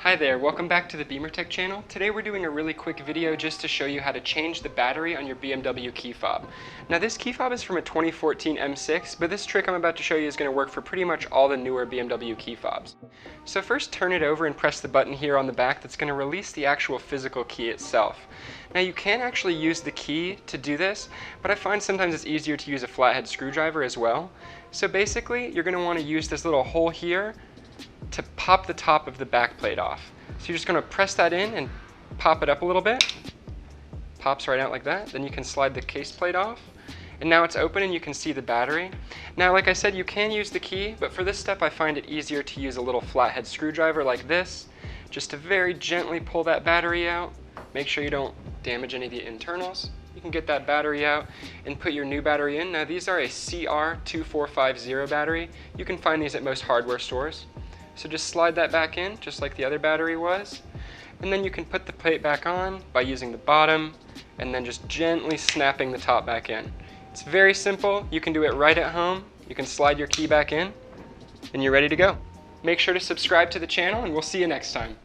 Hi there, welcome back to the BimmerTech channel. Today we're doing a really quick video just to show you how to change the battery on your BMW key fob. Now this key fob is from a 2014 M6, but this trick I'm about to show you is going to work for pretty much all the newer BMW key fobs. So first turn it over and press the button here on the back that's going to release the actual physical key itself. Now you can actually use the key to do this, but I find sometimes it's easier to use a flathead screwdriver as well. So basically you're going to want to use this little hole here to pop the top of the back plate off. So you're just going to press that in and pop it up a little bit. Pops right out like that. Then you can slide the case plate off. And now it's open and you can see the battery. Now like I said, you can use the key, but for this step I find it easier to use a little flathead screwdriver like this, just to very gently pull that battery out. Make sure you don't damage any of the internals. You can get that battery out and put your new battery in. Now these are a CR2450 battery. You can find these at most hardware stores. So just slide that back in, just like the other battery was. And then you can put the plate back on by using the bottom and then just gently snapping the top back in. It's very simple. You can do it right at home. You can slide your key back in and you're ready to go. Make sure to subscribe to the channel and we'll see you next time.